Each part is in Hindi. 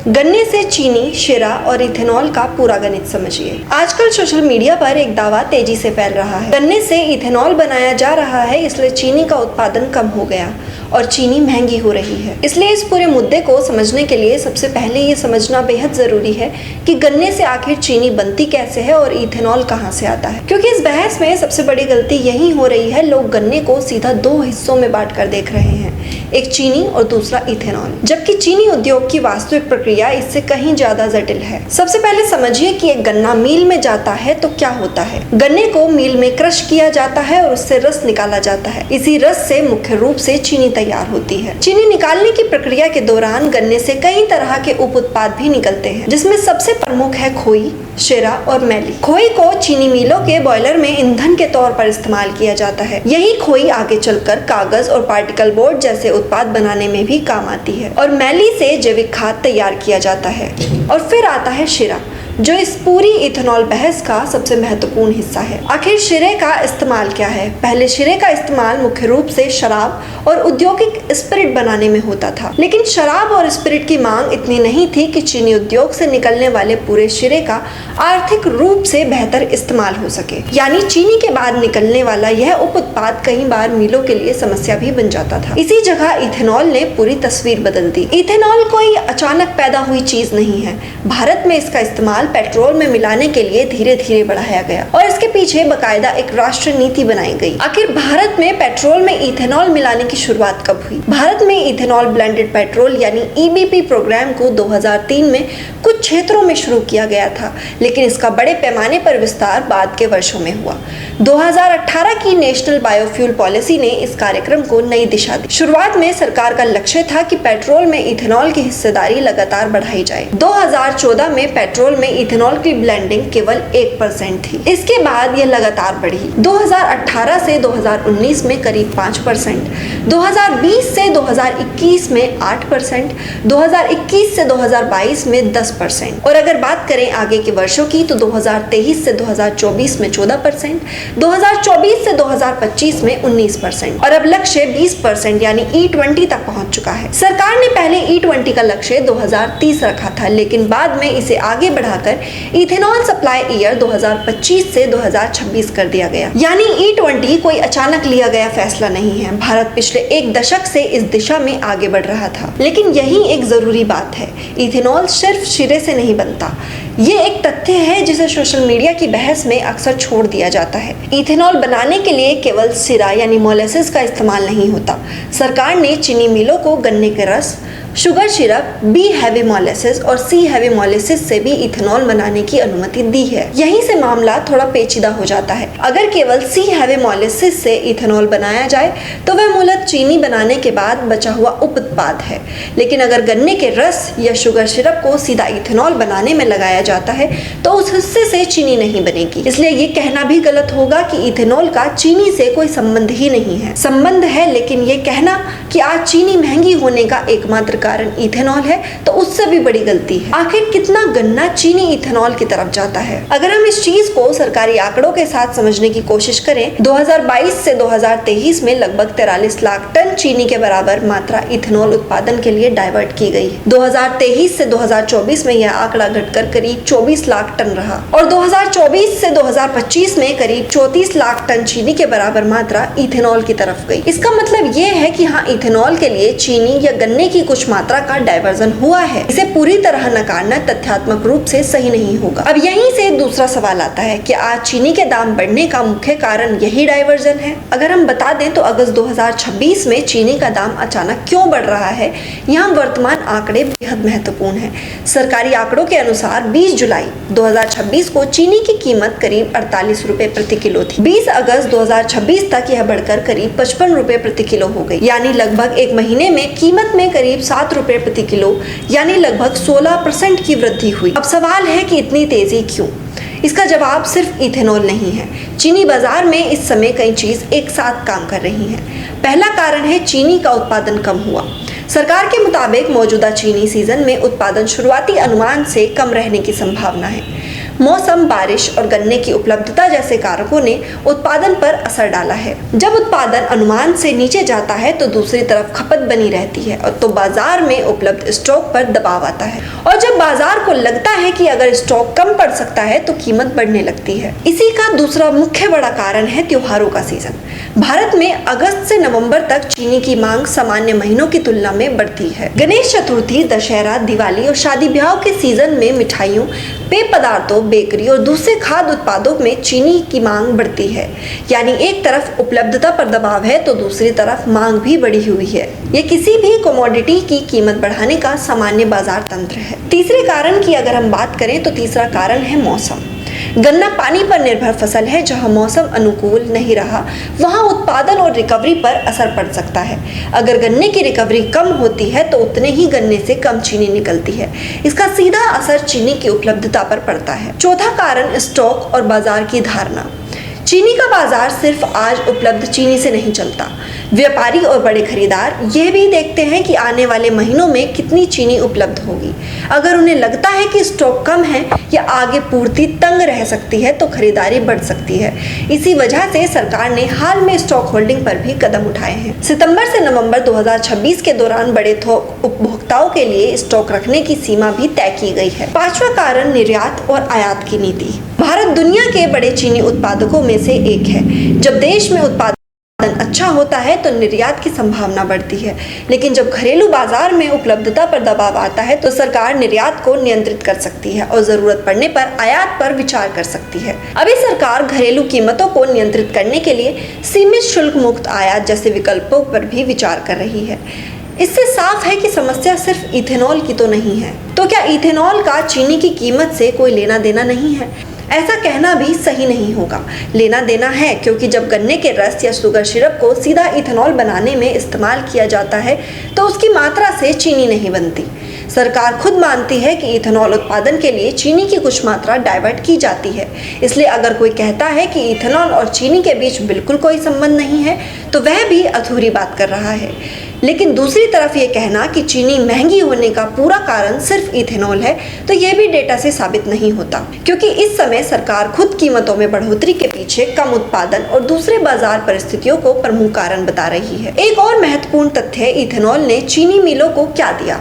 गन्ने से चीनी, शीरा और इथेनॉल का पूरा गणित समझिए। आजकल सोशल मीडिया पर एक दावा तेजी से फैल रहा है। गन्ने से इथेनॉल बनाया जा रहा है, इसलिए चीनी का उत्पादन कम हो गया और चीनी महंगी हो रही है। इसलिए इस पूरे मुद्दे को समझने के लिए सबसे पहले ये समझना बेहद जरूरी है कि गन्ने से आखिर चीनी बनती कैसे है और इथेनॉल कहाँ से आता है। क्योंकि इस बहस में सबसे बड़ी गलती यही हो रही है, लोग गन्ने को सीधा दो हिस्सों में बांटकर देख रहे हैं, एक चीनी और दूसरा इथेनॉल, जबकि चीनी उद्योग की वास्तविक प्रक्रिया इससे कहीं ज्यादा जटिल है। सबसे पहले समझिए कि एक गन्ना मिल में जाता है तो क्या होता है। गन्ने को मिल में क्रश किया जाता है और उससे रस निकाला जाता है। इसी रस से मुख्य रूप से चीनी तैयार होती है। चीनी निकालने की प्रक्रिया के दौरान गन्ने से कई तरह के उप उत्पाद भी निकलते हैं, जिसमें सबसे प्रमुख है खोई, शीरा और मैली। खोई को चीनी मिलों के बॉयलर में ईंधन के तौर पर इस्तेमाल किया जाता है। यही खोई आगे चलकर कागज और पार्टिकल बोर्ड जैसे उत्पाद बनाने में भी काम आती है और मैली से जैविक खाद तैयार किया जाता है। और फिर आता है शीरा, जो इस पूरी इथेनॉल बहस का सबसे महत्वपूर्ण हिस्सा है। आखिर शीरे का इस्तेमाल क्या है? पहले शीरे का इस्तेमाल मुख्य रूप से शराब और औद्योगिक स्पिरिट बनाने में होता था, लेकिन शराब और स्पिरिट की मांग इतनी नहीं थी कि चीनी उद्योग से निकलने वाले पूरे शीरे का आर्थिक रूप से बेहतर इस्तेमाल हो सके। यानी चीनी के बाद निकलने वाला यह उप उत्पाद कई बार मिलों के लिए समस्या भी बन जाता था। इसी जगह इथेनॉल ने पूरी तस्वीर बदल दी। इथेनॉल कोई अचानक पैदा हुई चीज नहीं है। भारत में इसका इस्तेमाल पेट्रोल में मिलाने के लिए धीरे धीरे बढ़ाया गया और इसके पीछे बकायदा एक राष्ट्रीय नीति बनाई गई। आखिर भारत में पेट्रोल में इथेनॉल मिलाने की शुरुआत कब हुई? भारत में इथेनॉल ब्लेंडेड पेट्रोल यानी ईबीपी प्रोग्राम को 2003 में कुछ क्षेत्रों में शुरू किया गया था, लेकिन इसका बड़े पैमाने पर विस्तार बाद के वर्षों में हुआ। 2018 की नेशनल बायोफ्यूल पॉलिसी ने इस कार्यक्रम को नई दिशा दी। शुरुआत में सरकार का लक्ष्य था कि पेट्रोल में इथेनॉल की हिस्सेदारी लगातार बढ़ाई जाए। 2014 में पेट्रोल में इथेनॉल की ब्लेंडिंग केवल 1% थी। इसके बाद यह लगातार बढ़ी। 2018 से 2019 में करीब 5%, 2020 से 2021 में 8%, 2021 से 2022 में 10%। और अगर बात करें आगे के वर्षों की तो 2023 से 2024 में 14%, 2024 से 2025 में 19% और अब लक्ष्य 20% यानी E20 तक पहुंच चुका है। सरकार ने पहले E20 का लक्ष्य 2030 रखा था, लेकिन बाद में इसे आगे बढ़ाकर इथेनॉल सप्लाई ईयर 2025 से 2026 कर दिया गया। यानी E20 कोई अचानक लिया गया फैसला नहीं है। भारत पिछले एक दशक से इस दिशा में आगे बढ़ रहा था। लेकिन यही एक जरूरी बात है, इथेनॉल सिर्फ शीरे से नहीं बनता। ये एक तथ्य है जिसे सोशल मीडिया की बहस में अक्सर छोड़ दिया जाता है। इथेनॉल बनाने के लिए केवल शीरा यानी मोलेसिस का इस्तेमाल नहीं होता। सरकार ने चीनी मिलों को गन्ने के रस, sugar syrup, B heavy molasses और सी हैवी मोलेसिस से भी इथेनॉल बनाने की अनुमति दी है। यहीं से मामला थोड़ा पेचीदा हो जाता है। अगर केवल सी हैवी मोलेसिस से इथेनॉल बनाया जाए तो वह मूलतः चीनी बनाने के बाद बचा हुआ उप उत्पाद है, लेकिन अगर गन्ने के रस या शुगर सिरप को सीधा इथेनॉल बनाने में लगाया जाता है तो उस हिस्से से चीनी नहीं बनेगी। इसलिए ये कहना भी गलत होगा कि इथेनॉल का चीनी से कोई संबंध ही नहीं है। संबंध है, लेकिन ये कहना कि आज चीनी महंगी होने का एकमात्र कारण इथेनॉल है तो उससे भी बड़ी गलती है। आखिर कितना गन्ना चीनी इथेनॉल की तरफ जाता है? अगर हम इस चीज को सरकारी आंकड़ों के साथ समझने की कोशिश करें, 2022 से 2023 में लगभग 43 लाख टन चीनी के बराबर मात्रा इथेनॉल उत्पादन के लिए डाइवर्ट की गई। 2023 से 2024 में यह आंकड़ा घटकर करीब 24 लाख टन रहा और 2024 से 2025 में करीब 34 लाख टन चीनी के बराबर मात्रा इथेनॉल की तरफ गई। इसका मतलब ये है कि हाँ, इथेनॉल के लिए चीनी या गन्ने की कुछ मात्रा का डाइवर्जन हुआ है। इसे पूरी तरह नकारना तथ्यात्मक रूप से सही नहीं होगा। अब यहीं से दूसरा सवाल आता है कि आज चीनी के दाम बढ़ने का मुख्य कारण यही डाइवर्जन है? अगर हम बता दें तो अगस्त 2026 में चीनी का दाम अचानक क्यों बढ़ रहा है, यहाँ वर्तमान आंकड़े बेहद महत्वपूर्ण हैं। सरकारी आंकड़ों के अनुसार 20 जुलाई 2026 को चीनी की कीमत करीब 48 रुपए प्रति किलो थी। 20 अगस्त 2026 तक यह बढ़कर करीब 55 रुपए प्रति किलो हो गई। यानी लगभग एक महीने में कीमत में करीब 7 रुपए प्रति किलो यानी लगभग 16% की वृद्धि हुई। अब सवाल है कि इतनी तेजी क्यों? इसका जवाब सिर्फ इथेनॉल नहीं है। चीनी बाजार में इस समय कई चीज एक साथ काम कर रही हैं। पहला कारण है चीनी का उत्पादन कम हुआ। सरकार के मुताबिक मौजूदा चीनी सीजन में उत्पादन शुरुआती अनुमान से कम रहने की संभावना है। मौसम, बारिश और गन्ने की उपलब्धता जैसे कारकों ने उत्पादन पर असर डाला है। जब उत्पादन अनुमान से नीचे जाता है तो दूसरी तरफ खपत बनी रहती है और तो बाजार में उपलब्ध स्टॉक पर दबाव आता है, और जब बाजार को लगता है कि अगर स्टॉक कम पड़ सकता है तो कीमत बढ़ने लगती है। इसी का दूसरा मुख्य बड़ा कारण है त्योहारों का सीजन। भारत में अगस्त से नवंबर तक चीनी की मांग सामान्य महीनों की तुलना में बढ़ती है। गणेश चतुर्थी, दशहरा, दिवाली और शादी ब्याह के सीजन में मिठाइयों, पेय पदार्थों, बेकरी और दूसरे खाद्य उत्पादों में चीनी की मांग बढ़ती है। यानी एक तरफ उपलब्धता पर दबाव है तो दूसरी तरफ मांग भी बढ़ी हुई है। ये किसी भी कमोडिटी की कीमत बढ़ाने का सामान्य बाजार तंत्र है। तीसरे कारण की अगर हम बात करें तो तीसरा कारण है मौसम। गन्ना पानी पर निर्भर फसल है। जहां मौसम अनुकूल नहीं रहा वहां उत्पादन और रिकवरी पर असर पड़ सकता है। अगर गन्ने की रिकवरी कम होती है तो उतने ही गन्ने से कम चीनी निकलती है। इसका सीधा असर चीनी की उपलब्धता पर पड़ता है। चौथा कारण स्टॉक और बाजार की धारणा। चीनी का बाजार सिर्फ आज उपलब्ध चीनी से नहीं चलता। व्यापारी और बड़े खरीदार यह भी देखते हैं कि आने वाले महीनों में कितनी चीनी उपलब्ध होगी। अगर उन्हें लगता है कि स्टॉक कम है या आगे पूर्ति तंग रह सकती है तो खरीदारी बढ़ सकती है। इसी वजह से सरकार ने हाल में स्टॉक होल्डिंग पर भी कदम उठाए हैं। सितंबर से नवंबर 2026 के दौरान बड़े थोक उपभोक्ताओं के लिए स्टॉक रखने की सीमा भी तय की गई है। पांचवा कारण निर्यात और आयात की नीति। भारत दुनिया के बड़े चीनी उत्पादकों में से एक है। जब देश में उत्पादन अच्छा होता है तो निर्यात की संभावना बढ़ती है, लेकिन जब घरेलू बाजार में उपलब्धता पर दबाव आता है तो सरकार निर्यात को नियंत्रित कर सकती है और जरूरत पड़ने पर आयात पर विचार कर सकती है। अभी सरकार घरेलू कीमतों को नियंत्रित करने के लिए सीमित शुल्क मुक्त आयात जैसे विकल्पों पर भी विचार कर रही है। इससे साफ है कि समस्या सिर्फ इथेनॉल की तो नहीं है। तो क्या इथेनॉल का चीनी की कीमत से कोई लेना देना नहीं है? ऐसा कहना भी सही नहीं होगा। लेना देना है, क्योंकि जब गन्ने के रस या शुगर सिरप को सीधा इथेनॉल बनाने में इस्तेमाल किया जाता है तो उसकी मात्रा से चीनी नहीं बनती। सरकार खुद मानती है कि इथेनॉल उत्पादन के लिए चीनी की कुछ मात्रा डाइवर्ट की जाती है। इसलिए अगर कोई कहता है कि इथेनॉल और चीनी के बीच बिल्कुल कोई संबंध नहीं है तो वह भी अधूरी बात कर रहा है। लेकिन दूसरी तरफ ये कहना कि चीनी महंगी होने का पूरा कारण सिर्फ इथेनॉल है तो यह भी डेटा से साबित नहीं होता, क्योंकि इस समय सरकार खुद कीमतों में बढ़ोतरी के पीछे कम उत्पादन और दूसरे बाजार परिस्थितियों को प्रमुख कारण बता रही है। एक और महत्वपूर्ण तथ्य इथेनॉल ने चीनी मिलों को क्या दिया,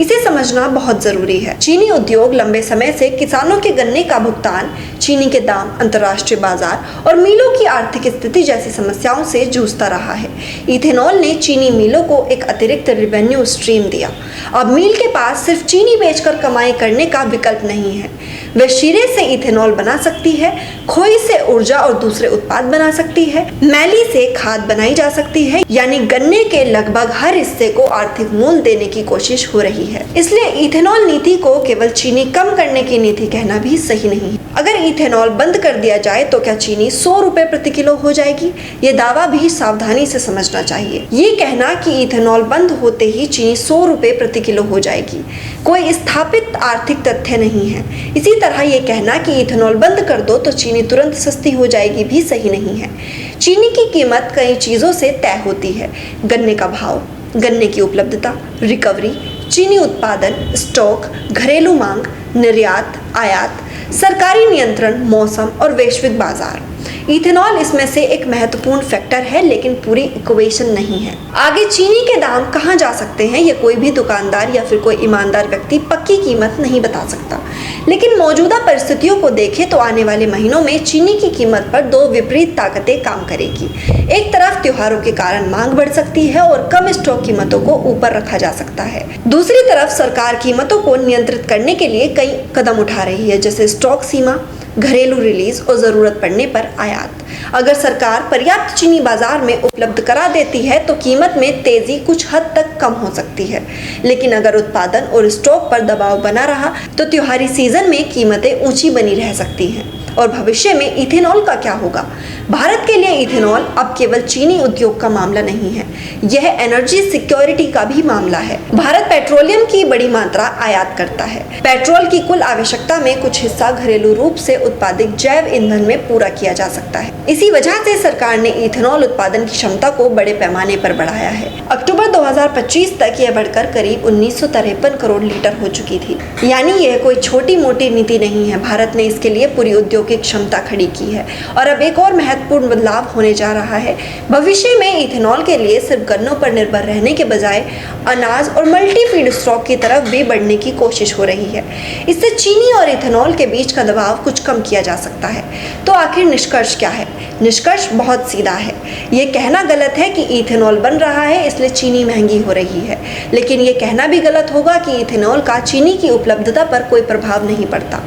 इसे समझना बहुत जरूरी है। चीनी उद्योग लंबे समय से किसानों के गन्ने का भुगतान, चीनी के दाम, अंतर्राष्ट्रीय बाजार और मिलों की आर्थिक स्थिति जैसी समस्याओं से जूझता रहा है। इथेनॉल ने चीनी मिलों को एक अतिरिक्त रेवेन्यू स्ट्रीम दिया। अब मिल के पास सिर्फ चीनी बेचकर कमाई करने का विकल्प नहीं है। वह शीरे से इथेनॉल बना सकती है, खोई से ऊर्जा और दूसरे उत्पाद बना सकती है, मैली से खाद बनाई जा सकती है। यानी गन्ने के लगभग हर हिस्से को आर्थिक मूल्य देने की कोशिश हो रही है। इसलिए इथेनॉल नीति को केवल चीनी कम करने की नीति कहना भी सही नहीं है। अगर इथेनॉल बंद कर दिया जाए तो क्या चीनी 100 रुपए प्रति किलो हो जाएगी? ये दावा भी सावधानी से समझना चाहिए। ये कहना कि इथेनॉल बंद होते ही चीनी 100 रुपए प्रति किलो हो जाएगी कोई स्थापित आर्थिक तथ्य नहीं है। इसी तरह ये कहना कि इथेनॉल बंद कर दो तो चीनी तुरंत सस्ती हो जाएगी भी सही नहीं है। चीनी की कीमत कई चीजों से तय होती है। गन्ने का भाव, गन्ने की उपलब्धता, रिकवरी, चीनी उत्पादन, स्टॉक, घरेलू मांग, निर्यात, आयात, सरकारी नियंत्रण, मौसम और वैश्विक बाजार। इथेनॉल इसमें से एक महत्वपूर्ण फैक्टर है, लेकिन पूरी इक्वेशन नहीं है। आगे चीनी के दाम कहां जा सकते हैं ये कोई भी दुकानदार या फिर कोई ईमानदार व्यक्ति पक्की कीमत नहीं बता सकता। लेकिन मौजूदा परिस्थितियों को देखें तो आने वाले महीनों में चीनी की कीमत पर दो विपरीत ताकतें काम करेगी। एक तरफ त्योहारों के कारण मांग बढ़ सकती है और कम स्टॉक कीमतों को ऊपर रखा जा सकता है। दूसरी तरफ सरकार कीमतों को नियंत्रित करने के लिए कई कदम उठा रही है, जैसे स्टॉक सीमा, घरेलू रिलीज और जरूरत पड़ने पर आयात। अगर सरकार पर्याप्त चीनी बाजार में उपलब्ध करा देती है तो कीमत में तेजी कुछ हद तक कम हो सकती है। लेकिन अगर उत्पादन और स्टॉक पर दबाव बना रहा तो त्योहारी सीजन में कीमतें ऊंची बनी रह सकती हैं। और भविष्य में इथेनॉल का क्या होगा? भारत के लिए इथेनॉल अब केवल चीनी उद्योग का मामला नहीं है, यह एनर्जी सिक्योरिटी का भी मामला है। भारत पेट्रोलियम की बड़ी मात्रा आयात करता है। पेट्रोल की कुल आवश्यकता में कुछ हिस्सा घरेलू रूप से उत्पादित जैव ईंधन में पूरा किया जा सकता है। इसी वजह से सरकार ने इथेनॉल उत्पादन की क्षमता को बड़े पैमाने पर बढ़ाया है। अक्टूबर 2025 तक यह बढ़कर करीब 1953 करोड़ लीटर हो चुकी थी। यानी यह कोई छोटी मोटी नीति नहीं है। भारत ने इसके लिए पूरी औद्योगिक क्षमता खड़ी की है और अब एक और महत्वपूर्ण बदलाव होने जा रहा है। भविष्य में इथेनॉल के लिए सिर्फ गन्नों पर निर्भर रहने के बजाय अनाज और मल्टी फीड स्टॉक की तरफ भी बढ़ने की कोशिश हो रही है। इससे चीनी और इथेनॉल के बीच का दबाव कुछ कम किया जा सकता है। तो आखिर निष्कर्ष क्या है? निष्कर्ष बहुत सीधा है। ये कहना गलत है कि इथेनॉल बन रहा है इसलिए चीनी महंगी हो रही है, लेकिन ये कहना भी गलत होगा कि इथेनॉल का चीनी की उपलब्धता पर कोई प्रभाव नहीं पड़ता।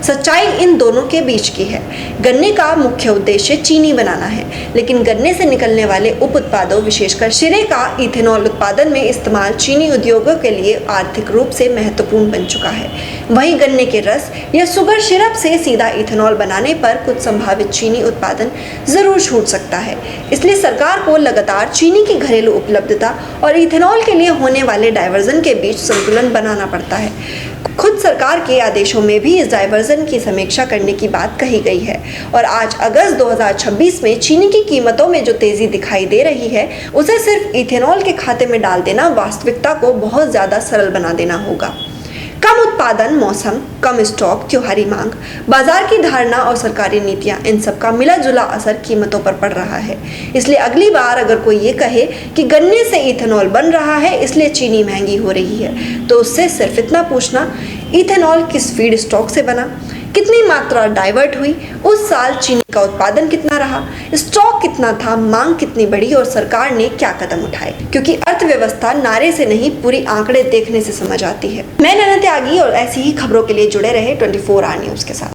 सच्चाई इन दोनों के बीच की है। गन्ने का मुख्य उद्देश्य चीनी बनाना है, लेकिन गन्ने से निकलने वाले उप उत्पादों विशेषकर शीरे का इथेनॉल उत्पादन में इस्तेमाल चीनी उद्योगों के लिए आर्थिक रूप से महत्वपूर्ण बन चुका है। वहीं गन्ने के रस या शुगर सिरप से सीधा इथेनॉल बनाने पर कुछ संभावित चीनी उत्पादन जरूर छूट सकता है। इसलिए सरकार को लगातार चीनी की घरेलू उपलब्धता और इथेनॉल के लिए होने वाले डायवर्जन के बीच संतुलन बनाना पड़ता है। खुद सरकार के आदेशों में भी इस डायवर्जन की समीक्षा करने की बात कही गई है और आज अगस्त 2026 में चीनी की कीमतों में जो तेजी दिखाई दे रही है उसे सिर्फ इथेनॉल के खाते में डाल देना वास्तविकता को बहुत ज्यादा सरल बना देना होगा। कम उत्पादन, मौसम, कम स्टॉक, त्योहारी मांग, बाजार की धारणा और सरकारी नीतियां, इन सब का मिला जुला असर कीमतों पर पड़ रहा है। इसलिए अगली बार अगर कोई ये कहे कि गन्ने से इथेनॉल बन रहा है इसलिए चीनी महंगी हो रही है, तो उससे सिर्फ इतना पूछना, इथेनॉल किस फीड स्टॉक से बना, कितनी मात्रा डाइवर्ट हुई, उस साल चीनी का उत्पादन कितना रहा, स्टॉक कितना था, मांग कितनी बढ़ी और सरकार ने क्या कदम उठाए। क्योंकि अर्थव्यवस्था नारे से नहीं पूरी आंकड़े देखने से समझ आती है। मैं नैना त्यागी और ऐसी ही खबरों के लिए जुड़े रहे 24 आवर न्यूज के साथ।